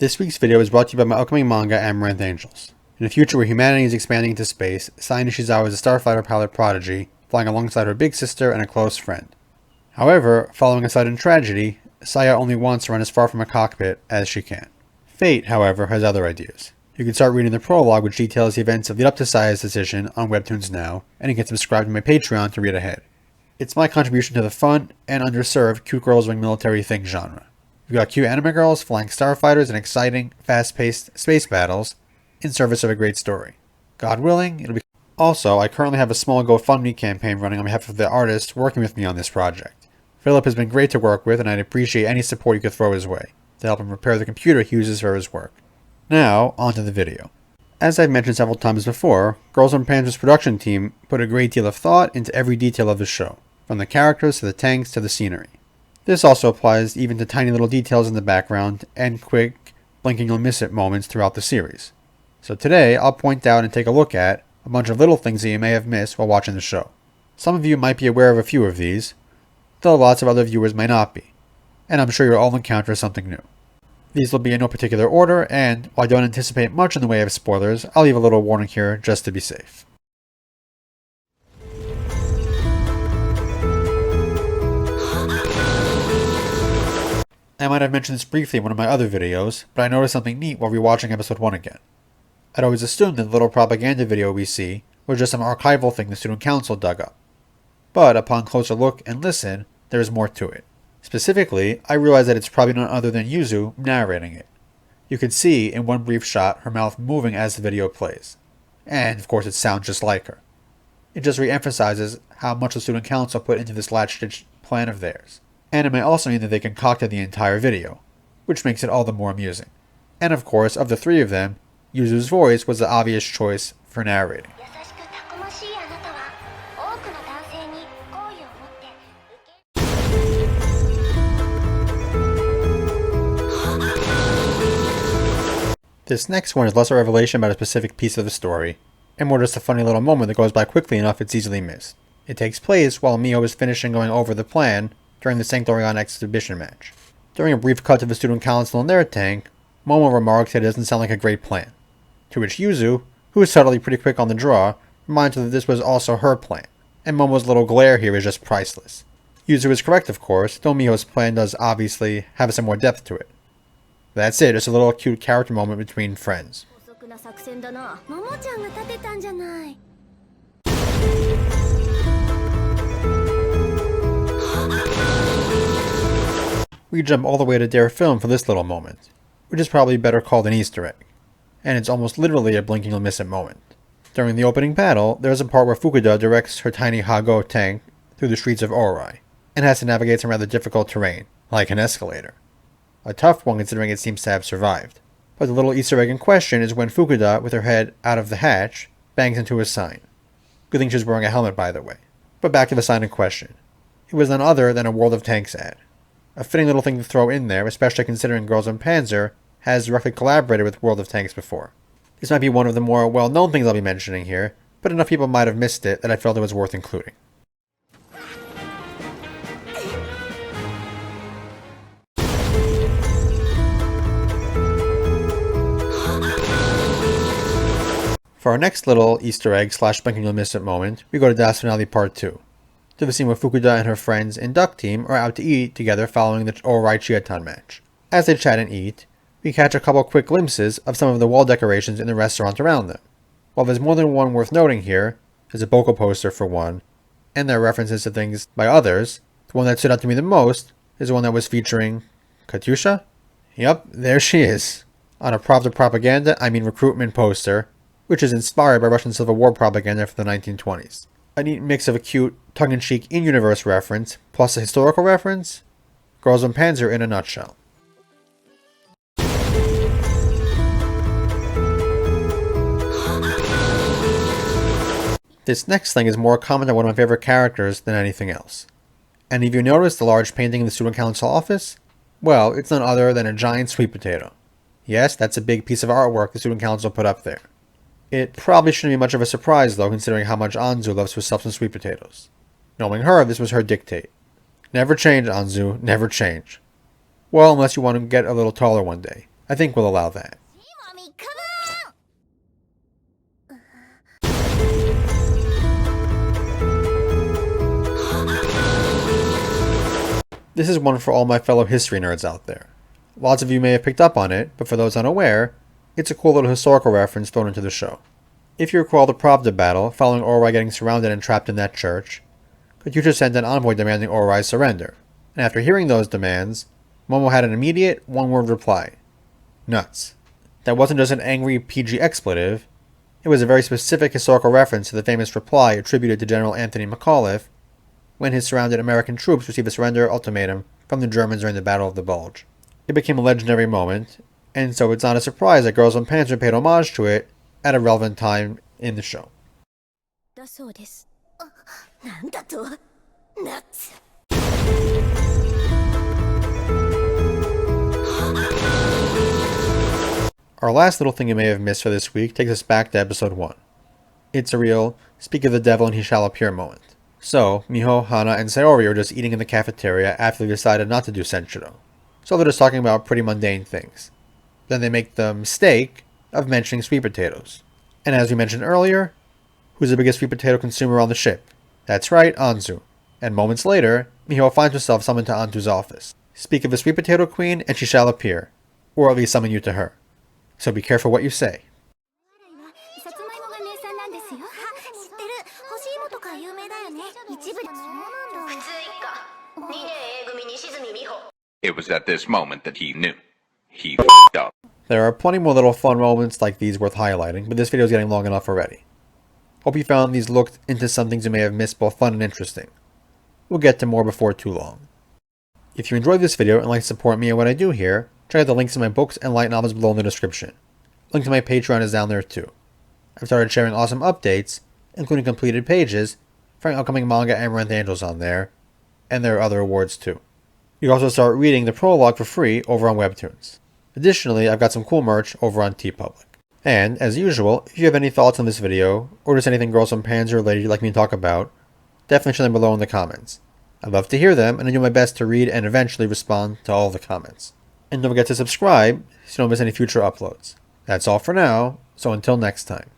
This week's video is brought to you by my upcoming manga, Amaranth Angels. In a future where humanity is expanding into space, Sai Nishizawa is a starfighter pilot prodigy, flying alongside her big sister and a close friend. However, following a sudden tragedy, Saya only wants to run as far from a cockpit as she can. Fate, however, has other ideas. You can start reading the prologue, which details the events that lead up to Saya's decision on Webtoons now, and you can subscribe to my Patreon to read ahead. It's my contribution to the fun and underserved cute girls doing military things genre. We've got cute anime girls flying starfighters and exciting, fast-paced space battles in service of a great story. God willing, it'll be... Also, I currently have a small GoFundMe campaign running on behalf of the artist working with me on this project. Philip has been great to work with, and I'd appreciate any support you could throw his way to help him repair the computer he uses for his work. Now, on to the video. As I've mentioned several times before, Und Panzer's production team put a great deal of thought into every detail of the show, from the characters to the tanks to the scenery. This also applies even to tiny little details in the background and quick, blinking you'll miss it moments throughout the series. So today, I'll point out and take a look at a bunch of little things that you may have missed while watching the show. Some of you might be aware of a few of these, though lots of other viewers may not be, and I'm sure you'll all encounter something new. These will be in no particular order, and while I don't anticipate much in the way of spoilers, I'll leave a little warning here just to be safe. I might have mentioned this briefly in one of my other videos, but I noticed something neat while rewatching episode 1 again. I'd always assumed that the little propaganda video we see was just some archival thing the student council dug up. But upon closer look and listen, there is more to it. Specifically, I realized that it's probably none other than Yuzu narrating it. You can see in one brief shot her mouth moving as the video plays. And of course it sounds just like her. It just re-emphasizes how much the student council put into this last-ditch plan of theirs. And it may also mean that they concocted the entire video, which makes it all the more amusing. And of course, of the three of them, Yuzu's voice was the obvious choice for narrating. This next one is less a revelation about a specific piece of the story, and more just a funny little moment that goes by quickly enough it's easily missed. It takes place while Mio is finishing going over the plan during the Sanctorion exhibition match. During a brief cut to the student council in their tank, Momo remarks that it doesn't sound like a great plan. To which Yuzu, who is subtly pretty quick on the draw, reminds her that this was also her plan, and Momo's little glare here is just priceless. Yuzu is correct, of course, though Miho's plan does obviously have some more depth to it. That's it, it's a little cute character moment between friends. We jump all the way to Dare Film for this little moment, which is probably better called an Easter egg, and it's almost literally a blinking you'll miss it moment. During the opening battle, there's a part where Fukuda directs her tiny Hago tank through the streets of Orai, and has to navigate some rather difficult terrain, like an escalator. A tough one considering it seems to have survived. But the little Easter egg in question is when Fukuda, with her head out of the hatch, bangs into a sign. Good thing she was wearing a helmet, by the way. But back to the sign in question. It was none other than a World of Tanks ad. A fitting little thing to throw in there, especially considering Und Panzer has directly collaborated with World of Tanks before. This might be one of the more well-known things I'll be mentioning here, but enough people might have missed it that I felt it was worth including. For our next little Easter egg / blinking you'll miss it moment, we go to Das Finale Part 2. To the scene where Fukuda and her friends in Duck Team are out to eat together following the Orai Chiatan match. As they chat and eat, we catch a couple quick glimpses of some of the wall decorations in the restaurant around them. While there's more than one worth noting here, there's a Boko poster for one, and there are references to things by others. The one that stood out to me the most is the one that was featuring Katyusha? Yup, there she is. On a Pravda propaganda, recruitment poster, which is inspired by Russian Civil War propaganda for the 1920s. A neat mix of a cute, tongue-in-cheek in-universe reference, plus a historical reference. Und Panzer in a nutshell. This next thing is more a comment on one of my favorite characters than anything else. Any of you noticed the large painting in the student council office? Well, it's none other than a giant sweet potato. Yes, that's a big piece of artwork the student council put up there. It probably shouldn't be much of a surprise, though, considering how much Anzu loves herself some sweet potatoes. Knowing her, this was her dictate. Never change, Anzu, never change. Well, unless you want to get a little taller one day. I think we'll allow that. This is one for all my fellow history nerds out there. Lots of you may have picked up on it, but for those unaware, it's a cool little historical reference thrown into the show. If you recall the Pravda battle, following Oroai getting surrounded and trapped in that church, Katyusha sent an envoy demanding Oroai's surrender, and after hearing those demands, Momo had an immediate, one-word reply. Nuts. That wasn't just an angry PG expletive, it was a very specific historical reference to the famous reply attributed to General Anthony McAuliffe when his surrounded American troops received a surrender ultimatum from the Germans during the Battle of the Bulge. It became a legendary moment, and so it's not a surprise that Girls und Panzer paid homage to it at a relevant time in the show. Our last little thing you may have missed for this week takes us back to episode 1. It's a real speak of the devil and he shall appear moment. So, Miho, Hana, and Sayori are just eating in the cafeteria after they decided not to do Senshiro. So they're just talking about pretty mundane things. Then they make the mistake of mentioning sweet potatoes. And as we mentioned earlier, who's the biggest sweet potato consumer on the ship? That's right, Anzu. And moments later, Miho finds herself summoned to Anzu's office. Speak of the sweet potato queen and she shall appear, or at least summon you to her. So be careful what you say. It was at this moment that he knew. He f***ed up. There are plenty more little fun moments like these worth highlighting, but this video is getting long enough already. Hope you found these looked into some things you may have missed both fun and interesting. We'll get to more before too long. If you enjoyed this video and like to support me and what I do here, check out the links to my books and light novels below in the description. Link to my Patreon is down there too. I've started sharing awesome updates, including completed pages, for an upcoming manga Amaranth Angels on there, and there are other awards too. You can also start reading the prologue for free over on Webtoons. Additionally, I've got some cool merch over on TeePublic. And, as usual, if you have any thoughts on this video, or just anything Girls und Panzer related you'd like me to talk about, definitely share them below in the comments. I'd love to hear them, and I do my best to read and eventually respond to all the comments. And don't forget to subscribe so you don't miss any future uploads. That's all for now, so until next time.